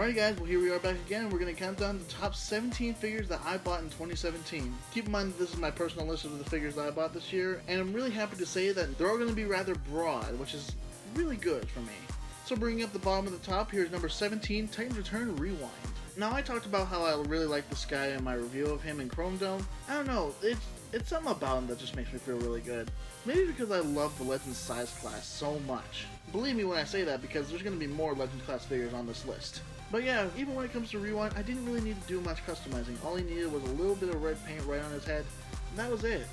Alright guys, well here we are back again. We're going to count down the top 17 figures that I bought in 2017. Keep in mind that this is my personal list of the figures that I bought this year, and I'm really happy to say that they're all going to be rather broad, which is really good for me. So bringing up the bottom of the top, here's number 17, Titans Return Rewind. Now I talked about how I really like this guy in my review of him in Chrome Dome. I don't know, it's something about him that just makes me feel really good. Maybe because I love the Legends size class so much. Believe me when I say that, because there's going to be more Legends class figures on this list. But yeah, even when it comes to Rewind, I didn't really need to do much customizing. All he needed was a little bit of red paint right on his head, and that was it.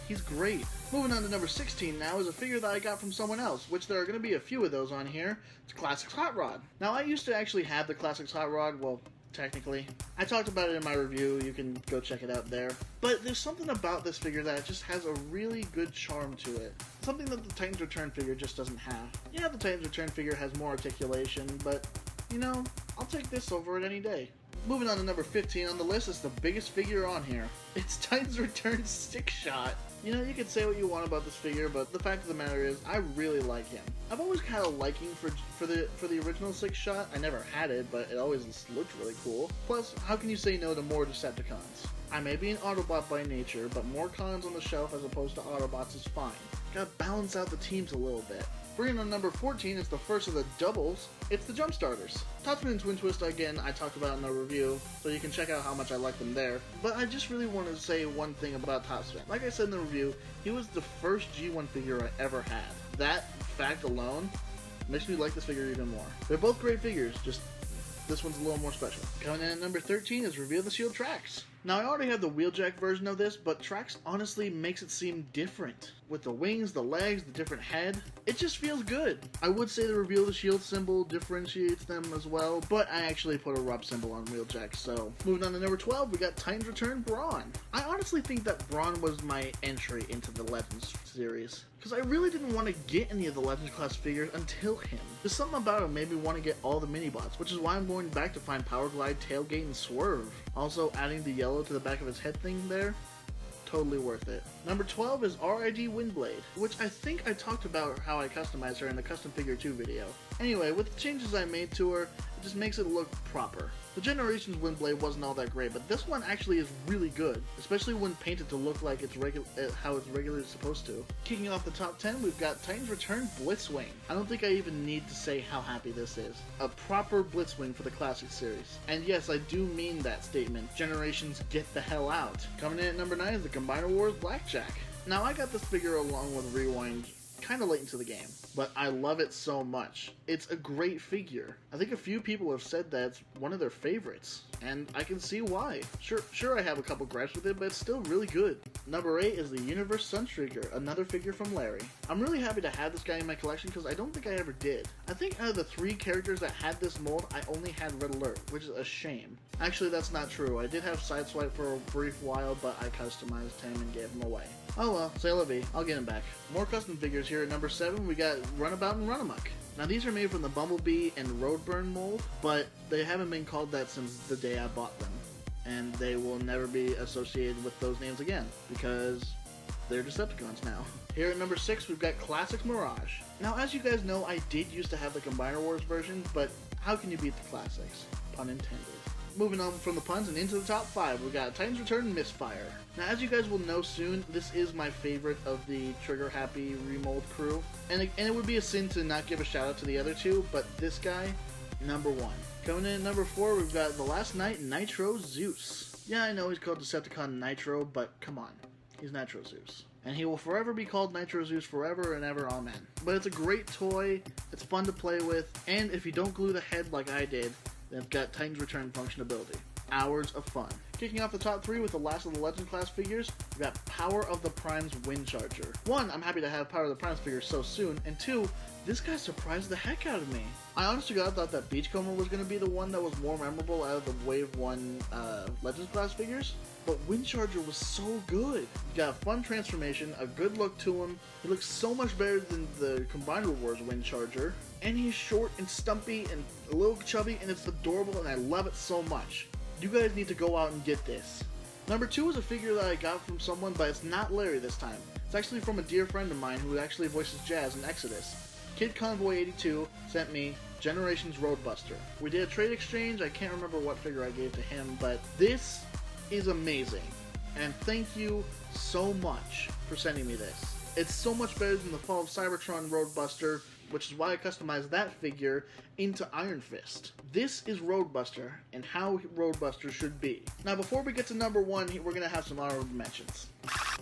He's great. Moving on to number 16 now is a figure that I got from someone else, which there are going to be a few of those on here. It's Classics Hot Rod. Now I used to actually have the Classics Hot Rod, well, technically. I talked about it in my review, you can go check it out there. But there's something about this figure that just has a really good charm to it. Something that the Titans Return figure just doesn't have. Yeah, the Titans Return figure has more articulation, but, you know, I'll take this over it any day. Moving on to number 15 on the list is the biggest figure on here. It's Titans Return Stick Shot. You know, you can say what you want about this figure, but the fact of the matter is, I really like him. I've always had a liking for the original Stick Shot. I never had it, but it always looked really cool. Plus, how can you say no to more Decepticons? I may be an Autobot by nature, but more cons on the shelf as opposed to Autobots is fine. Gotta balance out the teams a little bit. Bringing on number 14 is the first of the doubles. It's the Jump Starters. Topspin and Twin Twist, again, I talked about in the review, so you can check out how much I like them there. But I just really wanted to say one thing about Topspin. Like I said in the review, he was the first G1 figure I ever had. That fact alone makes me like this figure even more. They're both great figures, just this one's a little more special. Coming in at number 13 is Reveal the Shield Trax. Now I already have the Wheeljack version of this, but Trax honestly makes it seem different. With the wings, the legs, the different head, it just feels good. I would say the Reveal the Shield symbol differentiates them as well, but I actually put a rub symbol on Wheeljack, so. Moving on to number 12, we got Titans Return Brawn. I honestly think that Brawn was my entry into the Legends series, because I really didn't want to get any of the Legends class figures until him. There's something about him made me want to get all the mini-bots, which is why I'm going back to find Power Glide, Tailgate, and Swerve. Also adding the yellow to the back of his head thing there, totally worth it. Number 12 is RID Windblade, which I think I talked about how I customized her in the Custom Figure 2 video. Anyway, with the changes I made to her, it just makes it look proper. The Generations Windblade wasn't all that great, but this one actually is really good, especially when painted to look like it's how it's regularly supposed to. Kicking off the top 10, we've got Titans Return Blitzwing. I don't think I even need to say how happy this is. A proper Blitzwing for the Classic series. And yes, I do mean that statement. Generations, get the hell out. Coming in at number 9 is the Combiner Wars Blackjack. Now I got this figure along with Rewind kind of late into the game, but I love it so much. It's a great figure. I think a few people have said that it's one of their favorites, and I can see why. Sure I have a couple gripes with it, but it's still really good. Number 8 is the Universe Sunstreaker, another figure from Larry. I'm really happy to have this guy in my collection because I don't think I ever did. I think out of the 3 characters that had this mold, I only had Red Alert, which is a shame. Actually, that's not true. I did have Sideswipe for a brief while, but I customized him and gave him away. Oh well, c'est la vie. I'll get him back. More custom figures here at number 7, we got Runabout and Runamuck. Now these are made from the Bumblebee and Roadburn mold, but they haven't been called that since the day I bought them. And they will never be associated with those names again, because they're Decepticons now. Here at number 6, we've got Classics Mirage. Now as you guys know, I did used to have the Combiner Wars version, but how can you beat the Classics? Pun intended. Moving on from the puns and into the top 5, we got Titans Return Misfire. Now as you guys will know soon, this is my favorite of the Trigger Happy remold crew. And it would be a sin to not give a shout out to the other two, but this guy, number 1. Coming in at number 4, we've got The Last Knight Nitro Zeus. Yeah, I know he's called Decepticon Nitro, but come on, he's Nitro Zeus. And he will forever be called Nitro Zeus forever and ever, amen. But it's a great toy, it's fun to play with, and if you don't glue the head like I did, then it's got Titans Return functionality. Hours of fun. Kicking off the top 3 with the last of the Legend class figures, we got Power of the Prime's Wind Charger. 1, I'm happy to have Power of the Prime's figures so soon, and 2, this guy surprised the heck out of me. I honestly thought that Beachcomber was going to be the one that was more memorable out of the Wave 1 Legends class figures, but Wind Charger was so good. He got a fun transformation, a good look to him, he looks so much better than the Combiner Wars Wind Charger, and he's short and stumpy and a little chubby, and it's adorable, and I love it so much. You guys need to go out and get this. Number 2 is a figure that I got from someone, but it's not Larry this time. It's actually from a dear friend of mine who actually voices Jazz in Exodus. Kid Convoy 82 sent me Generations Roadbuster. We did a trade exchange. I can't remember what figure I gave to him, but this is amazing. And thank you so much for sending me this. It's so much better than the Fall of Cybertron Roadbuster, which is why I customized that figure into Iron Fist. This is Roadbuster, and how Roadbuster should be. Now, before we get to number 1, we're going to have some honorable mentions.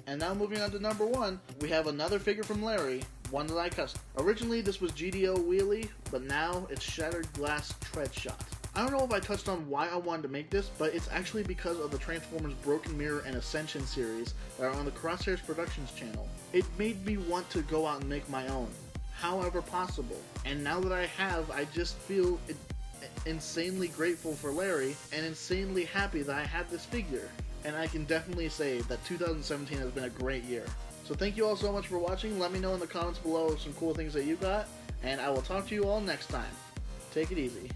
And now moving on to number 1, we have another figure from Larry, one that I custom. Originally, this was GDO Wheelie, but now it's Shattered Glass Tread Shot. I don't know if I touched on why I wanted to make this, but it's actually because of the Transformers Broken Mirror and Ascension series that are on the Crosshairs Productions channel. It made me want to go out and make my own, however possible. And now that I have, I just feel insanely grateful for Larry and insanely happy that I have this figure. And I can definitely say that 2017 has been a great year. So thank you all so much for watching. Let me know in the comments below some cool things that you got, and I will talk to you all next time. Take it easy.